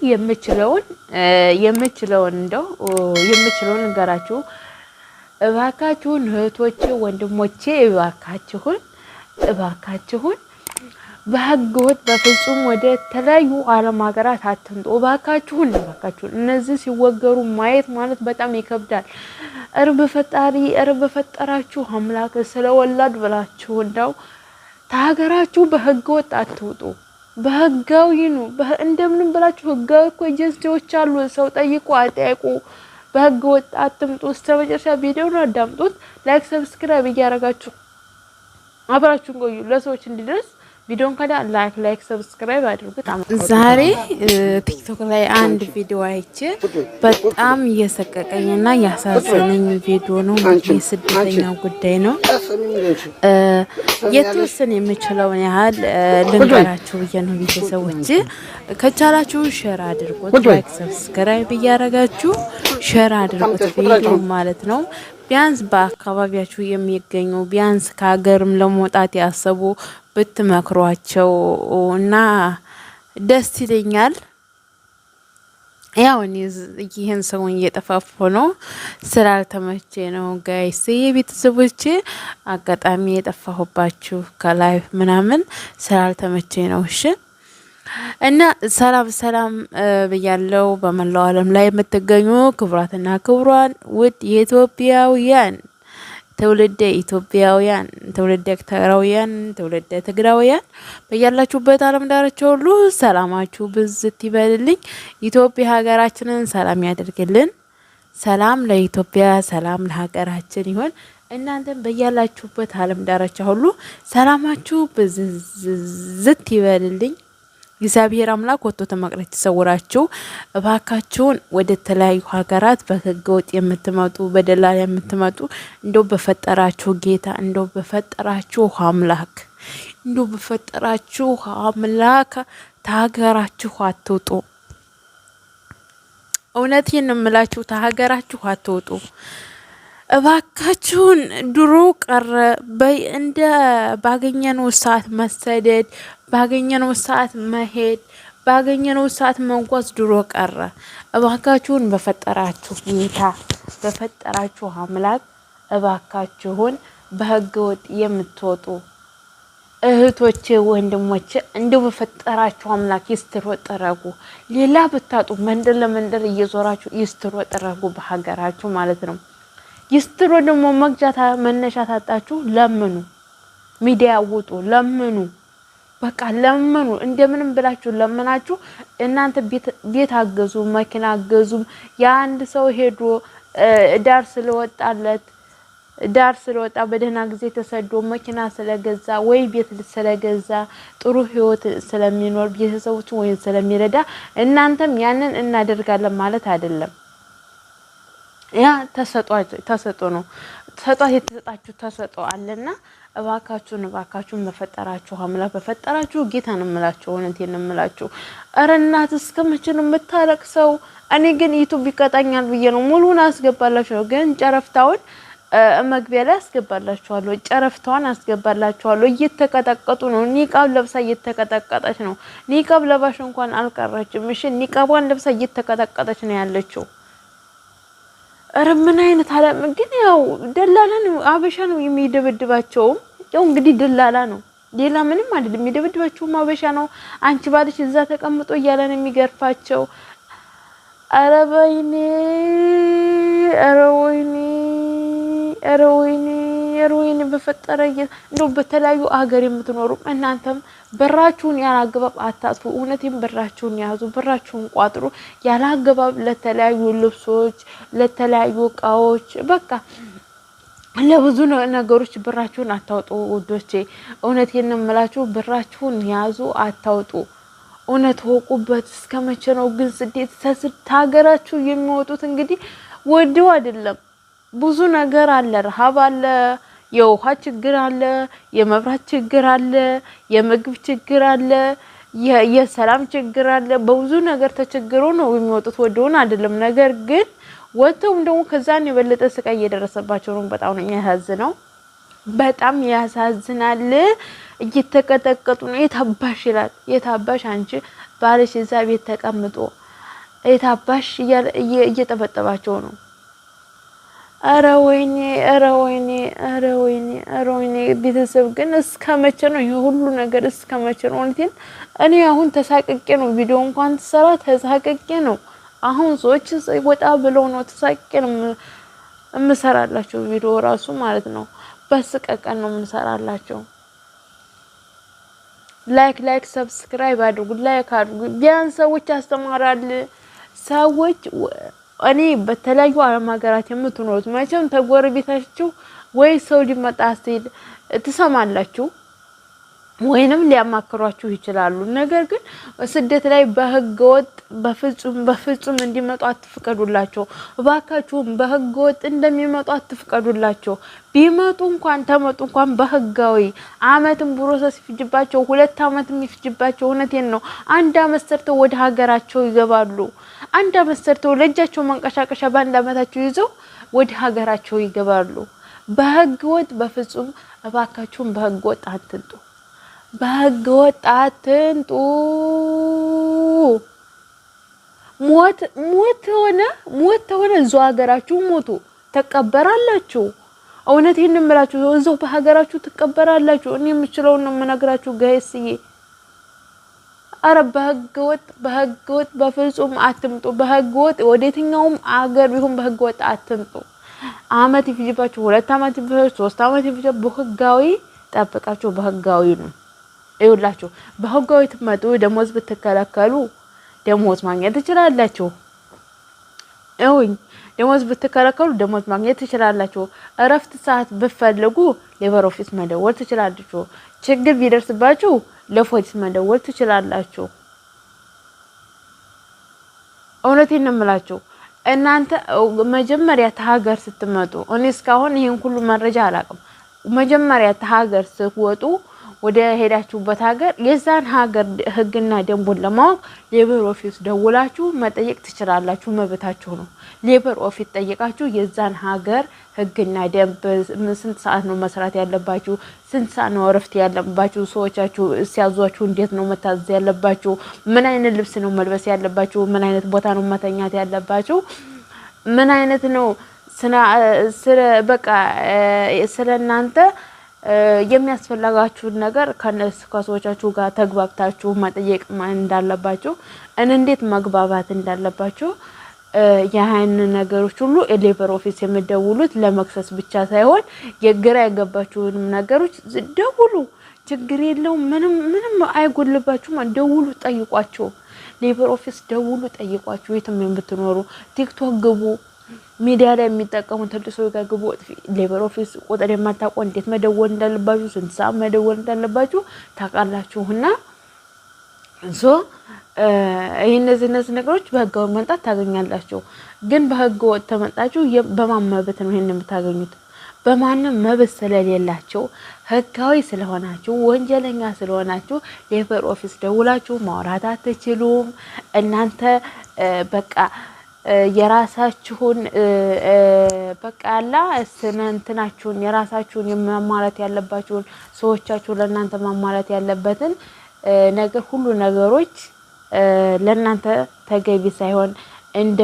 የምችለውን እንደው የምችለውን እንገራችሁ እባካችሁን እህቶቼ ወንድሞቼ እባካችሁን በህገወጥ በፍጹም ወደ ተለያዩ ዓለም ሀገራት አትምጡ እባካችሁን እነዚህ ሲወገሩ ማየት ማለት በጣም ይከብዳል በፈጠራችሁ አምላክ ስለወላድ ብላችሁ እንደው ታገራችሁ በህገወጥ አትውጡ በህጋዊ ነው እንደምንም ብላችሁ ህጋዊ እኮ ኤጀንሲዎች አሉ ሰው ጠይቁ አጠይቁ በህገወጥ አትምጡ እስከመጨረሻ ቪዲዮውን አዳምጡት ላይክ ሰብስክራይብ እያደረጋችሁ አብራችሁን ቆዩ ለሰዎች እንዲደርስ ቪዲዮን ካዳ ላይክ ሰብስክራይብ አድርጉት ዛሬ ቲክቶክ ላይ አንድ ቪዲዮ አይቼ በጣም እየሰቀቀኝና ያሳዘነኝ ቪዲዮ ነው የስደተኛው ጉዳይ ነው የተወሰነ የምችለውን ያህል ልንገራችሁ ነው ቤተሰቦች ከቻላችሁ ሼር አድርጉት ላይክ ሰብስክራይብ እያደረጋችሁ ሼር አድርጉት ቪዲዮ ማለት ነው ቢያንስ በአካባቢያችሁ የሚገኙ ቢያንስ ከሀገርም ለመውጣት ያሰቡ ብትመክሯቸው እና ደስ ይለኛል ያው ይሄን ሰው እየጠፋፉ ነው ስላልተመቼ ነው ጋይስ የቤተሰቦቼ አጋጣሚ የጠፋሁባችሁ ከላይፍ ምናምን ስላልተመቼ ነው እሺ እና ሰላም በያለው በመላው ዓለም ላይ የምትገኙ ክብራትና ክብሯን ውድ የኢትዮጵያውያን ትውልደ ኢትዮጵያውያን ትውልደ ኤርትራውያን ትውልደ ትግራውያን በያላችሁበት ዓለም ዳርቻ ሁሉ ሰላማችሁ ብዝት ይበልልኝ ኢትዮጵያ ሀገራችንን ሰላም ያደርግልን ሰላም ለኢትዮጵያ ሰላም ለሀገራችን ይሁን እናንተም በያላችሁበት ዓለም ዳርቻ ሁሉ ሰላማችሁ ብዝት ይበልልኝ እግዚአብሔር አምላክ ወጥቶ ተመቅረት ተሰውራችሁ እባካችሁን ወደ ተለያዩ ሀገራት በህገወጥ የምትመጡ በደላላ የምትመጡ እንደው በፈጠራችሁ ጌታ እንደው በፈጠራችሁ አምላክ ታገራችሁ አትውጡ እውነቴን እምላችሁ ታገራችሁ አትውጡ እባካችሁን ድሮ ቀረ እንደ ባገኘነው ሰዓት መሰደድ ባገኘነው ሰዓት መሄድ ባገኘነው ሰዓት መንጓዝ ድሮ ቀረ እባካችሁን በፈጠራችሁ ጌታ በፈጠራችሁ አምላክ እባካችሁን በህገወጥ የምትወጡ እህቶቼ ወንድሞቼ እንደው በፈጠራችሁ አምላክ ይስተሮጠረጉ ሌላ ብታጡ መንደር ለመንደር እየዞራችሁ ይስተሮጠረጉ በሀገራችሁ ማለት ነው ይስተሮ ደግሞ መግጃታ መነሻ ታጣችሁ ለምኑ ሚዲያ ውጡ ለምኑ በቃ ለምኑ እንደምንም ብላችሁ ለምናችሁ እናንተ ቤት አገዙ መኪና አገዙ ያንድ ሰው ሄዶ ዳር ስለወጣ በደህና ጊዜ ተሰዶ መኪና ስለገዛ ወይ ቤት ስለገዛ ጥሩ ህይወት ስለሚኖር ቤተሰቦቹ ወይ ስለሚረዳ እናንተም ያንን እናደርጋለን ማለት አይደለም ያ ተሰጦ ነው የተሰጣችሁ ተሰጦ አለና እባካችሁን በፈጠራችሁ አምላክ በፈጠራችሁ ጌታን እምላችሁ እውነቴን እምላችሁ አረ እናት እስከመቼ ነው የምታለቅሰው እኔ ግን ዩቲዩብ ይቀጣኛል ብዬ ነው ሙሉን አስገባላችሁ ግን ጨረፍታውን መግቢያ ላይ አስገባላችኋለሁ ጨረፍታውን አስገባላችኋለሁ እየተቀጠቀጡ ነው ኒቃብ ለብሳ እየተቀጠቀጠች ነው ኒቃብ ለባሽ እንኳን አልቀረችም እሺ ኒቃቧን ለብሳ እየተቀጠቀጠች ነው ያለችው አረ ምን አይነት አለም ግን ያው ደላላ ነው አበሻ ነው የሚደብድባቸው ያው እንግዲህ ደላላ ነው ሌላ ምንም አይደለም የሚደብድባቸው አበሻ ነው አንቺ ባልሽ እዛ ተቀምጦ እያለን የሚገርፋቸው አረ ወይኔ በፈጠረ እንደው በተለያዩ ሀገር የምትኖሩ እናንተም በራችሁን ያላገባብ አታጥፉ እውነቴን በራችሁን ያዙ በራችሁን ቋጥሩ ያላገባብ ለተለያዩ ልብሶች ለተለያዩ ቃዎች በቃ ለብዙ ነገሮች በራችሁን አታውጡ ወዶቼ እውነቴን እምላችሁ በራችሁን ያዙ አታውጡ እውነት ወቁበት እስከመቼ ነው ግን ስደት ሀገራችሁ የሚወጡት እንግዲህ ወደው አይደለም ብዙ ነገር አለ ረሃብ አለ የውሃ ችግር አለ የመብራት ችግር አለ የምግብ ችግር አለ የሰላም ችግር አለ በብዙ ነገር ተቸግሮ ነው የሚወጡት ወደውን አይደለም ነገር ግን ወጥተው እንደው ከዛን የበለጠ ስቃይ እየደረሰባቸው ነው በጣም ነው የሚያሳዝነው በጣም ያሳዝናል እየተቀጠቀጡ ነው የታባሽ ይላል የታባሽ አንቺ ባልሽ እዛ ቤት ተቀምጦ እየታባሽ እየጠበጠባቸው ነው። አረ ወይኔ አረ ወይኔ አረ ወይኔ አረ ወይኔ ቤተሰብ ግን እስከመቼ ነው ይሄ ሁሉ ነገር እስከመቼ ነው? እኔ አሁን ተሳቀቄ ነው ቪዲዮ እንኳን ተሰራ ተሳቀቄ ነው። አሁን ሰዎች ወጣ ብለው ነው ተሳቀቄ ነው እምሰራላችሁ ቪዲዮ ራሱ ማለት ነው። በስቀቀን ነው የምሰራላችሁ። ላይክ ሰብስክራይብ አድርጉ፣ ላይክ አድርጉ። ቢያንስ ሰዎች ያስተማራል። ሰዎች እኔ በተለያዩ ዓለም ሀገራት የምትኖሩት መቼም ተጎረቤታችሁ ወይ ሰው ሊመጣ ሲል ትሰማላችሁ ወይንም ሊያማክሯችሁ ይችላሉ። ነገር ግን ስደት ላይ በህገ ወጥ በፍጹም እንዲመጡ አትፍቀዱላቸው። እባካችሁም በህገ ወጥ እንደሚመጡ አትፍቀዱላቸው። ቢመጡ እንኳን ተመጡ እንኳን በህጋዊ አመትም ፕሮሰስ ይፍጅባቸው 2 አመትም ይፍጅባቸው። እውነቴን ነው። 1 አመት ሰርተው ወደ ሀገራቸው ይገባሉ። 1 አመት ሰርተው ለእጃቸው መንቀሳቀሻ በ1 አመታቸው ይዘው ወደ ሀገራቸው ይገባሉ። በህገ ወጥ በፍጹም እባካችሁም በህገ ወጥ አትንጡ። በህገ ወጥ አትንጡ። ሞት ሆነ እዛው ሀገራችሁ ሞቱ ተቀበራላችሁ። እውነቴን እምላችሁ እዛው በሀገራችሁ ትቀበራላችሁ። እኔ የምችለውን ነው የምነግራችሁ ጋይስዬ። አረ በህገ ወጥ በፍጹም አትምጡ። በህገ ወጥ ወደየትኛውም አገር ቢሆን በህገ ወጥ አትምጡ። አመት ይፍጅባችሁ 2 አመት ይፍጅባችሁ 3 አመት ይፍጅባችሁ በህጋዊ ጠብቃችሁ በህጋዊ ነው። ይውላችሁ በህጋዊ ትመጡ ደሞዝ ብትከለከሉ ደሞዝ ማግኘት ትችላላችሁ። ደሞዝ ብትከለከሉ ደሞዝ ማግኘት ትችላላችሁ። እረፍት ሰዓት ብትፈልጉ ሌበር ኦፊስ መደወል ትችላላችሁ። ችግር ቢደርስባችሁ ለፖሊስ መደወል ትችላላችሁ። እውነቴን ነው የምላችሁ። እናንተ መጀመሪያ ተሀገር ስትመጡ እኔ እስካሁን ይሄን ሁሉ መረጃ አላውቅም። መጀመሪያ ተሀገር ስትወጡ ወደ ሄዳችሁበት ሀገር የዛን ሀገር ህግና ደንቡን ለማወቅ ሌበር ኦፊስ ደውላችሁ መጠየቅ ትችላላችሁ። መብታችሁ ነው። ሌበር ኦፊስ ጠይቃችሁ የዛን ሀገር ህግና ደንብ ስንት ሰዓት ነው መስራት ያለባችሁ፣ ስንት ሰዓት ነው እረፍት ያለባችሁ፣ ሰዎቻችሁ ሲያዟችሁ እንዴት ነው መታዘዝ ያለባችሁ፣ ምን አይነት ልብስ ነው መልበስ ያለባችሁ፣ ምን አይነት ቦታ ነው መተኛት ያለባችሁ፣ ምን አይነት ነው ስለናንተ የሚያስፈልጋችሁን ነገር ከሰዎቻችሁ ጋር ተግባብታችሁ መጠየቅ እንዳለባችሁ እንዴት መግባባት እንዳለባችሁ ያን ነገሮች ሁሉ ሌበር ኦፊስ የምትደውሉት ለመክሰስ ብቻ ሳይሆን የግራ ያገባችሁንም ነገሮች ደውሉ። ችግር የለውም። ምንም አይጎልባችሁም። ደውሉ፣ ጠይቋቸው። ሌበር ኦፊስ ደውሉ፣ ጠይቋቸው። የትም የምትኖሩ ቲክቶክ ግቡ፣ ሚዲያ ላይ የሚጠቀሙ ተልሶ ጋር ግቡ። ሌበር ኦፊስ ቁጥር የማታውቁ እንዴት መደወል እንዳለባችሁ፣ ስንት ሰዓት መደወል እንዳለባችሁ ታውቃላችሁና እነዚህ ነገሮች በህጋዊ መንጣት ታገኛላችሁ። ግን በህገ ወጥ ተመጣጣችሁ በማን መብት ነው ይሄን የምታገኙት? በማንም መብት ስለሌላችሁ ህጋዊ ስለሆናችሁ ወንጀለኛ ስለሆናችሁ ሌበር ኦፊስ ደውላችሁ ማውራት አትችሉም። እናንተ በቃ የራሳችሁን በቃ ያላ እንትናችሁን የራሳችሁን ማሟላት ያለባችሁን ሰዎቻችሁ ለእናንተ ማሟላት ያለበትን ነገር ሁሉ ነገሮች ለእናንተ ተገቢ ሳይሆን እንደ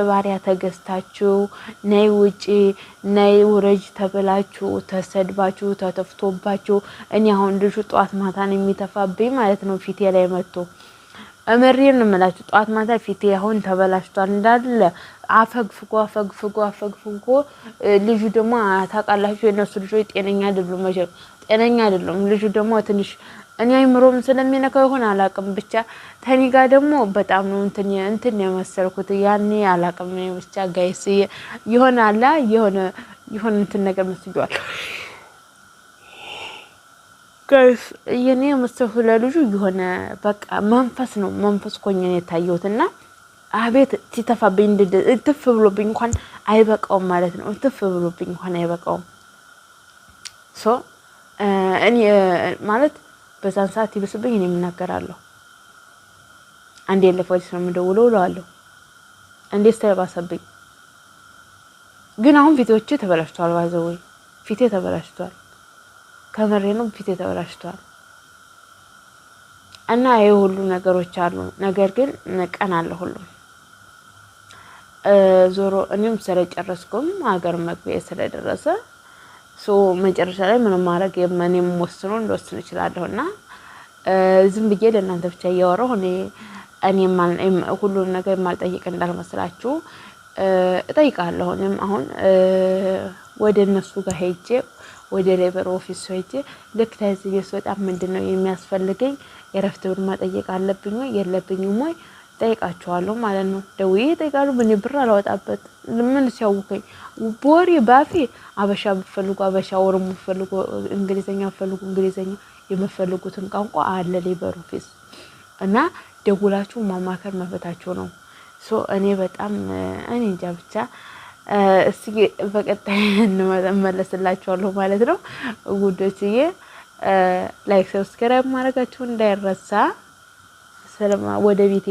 ባሪያ ተገዝታችሁ ነይ ውጪ ነይ ውረጅ ተብላችሁ ተሰድባችሁ ተተፍቶባችሁ እኔ አሁን ልጁ ጧት ማታ ነው የሚተፋብኝ ማለት ነው ፊቴ ላይ መጥቶ እመሪን ነው ማለት ጧት ማታ ፊቴ አሁን ተበላሽቷል እንዳለ አፈግፍጎ ልጁ ደግሞ ታውቃላችሁ የነሱ ልጆች ጤነኛ አይደሉም። ልጁ ደግሞ ትንሽ እኔ አይምሮም ስለሚነካው ይሆን አላውቅም። ብቻ ተኒ ጋር ደግሞ በጣም ነው እንትን የመሰልኩት ያኔ አላውቅም። ብቻ ጋይስ ይሆናል የሆነ እንትን ነገር መስሏል ጋይስ። የኔ መስተፍ ለልጁ የሆነ በቃ መንፈስ ኮኝ ነው የታየውትና አቤት ሲተፋብኝ እትፍ ብሎብኝ እንኳን አይበቃውም ማለት ነው። እትፍ ብሎብኝ እንኳን አይበቃውም። እኔ ማለት በዛን ሰዓት ይብስብኝ እኔ የምናገራለሁ። አንዴ ለፖሊስ ነው የምደውለው እለዋለሁ። እንዴት ተባሰብኝ። ግን አሁን ፊቴዎቼ ተበላሽቷል። ባዘወይ ፊቴ ተበላሽቷል። ከመሬ ነው ፊቴ ተበላሽቷል። እና ይሄ ሁሉ ነገሮች አሉ። ነገር ግን ቀን አለ ሁሉ ዞሮ እኔም ስለጨረስኩም ሀገር መግቢያ ስለደረሰ መጨረሻ ላይ ምንም ማድረግ የማንም ወስኖ እንደወስን ይችላልውና ዝም ብዬ ለእናንተ ብቻ እያወራሁ እኔም ሁሉን ነገር ማልጠይቅ እንዳልመስላችሁ እጠይቃለሁ። እኔም አሁን ወደ እነሱ ጋር ሄጄ ወደ ሌበር ኦፊስ ሄጄ ልክ ታዚህ የስወጣ ምንድነው የሚያስፈልገኝ የረፍት ብር ማጠየቅ አለብኝ ወይ የለብኝም ወይ ጠይቃቸዋለሁ ማለት ነው። ደውዬ ጠይቃለሁ። ምን ብር አላወጣበት ምን ሲያውከኝ ቦሪ ባፊ አበሻ ብፈልጉ አበሻ ወርሙ ብፈልጉ እንግሊዘኛ ብፈልጉ እንግሊዘኛ የምፈልጉትን ቋንቋ አለ ሌበር ኦፊስ እና ደውላችሁ ማማከር መፈታችሁ ነው። እኔ በጣም እኔ እንጃ ብቻ እስኪ በቀጣይ እንመለስላችኋለሁ ማለት ነው ውዶችዬ። ላይክ ሰብስክራይብ ማድረጋችሁን እንዳይረሳ። ሰላም ወደ ቤቴ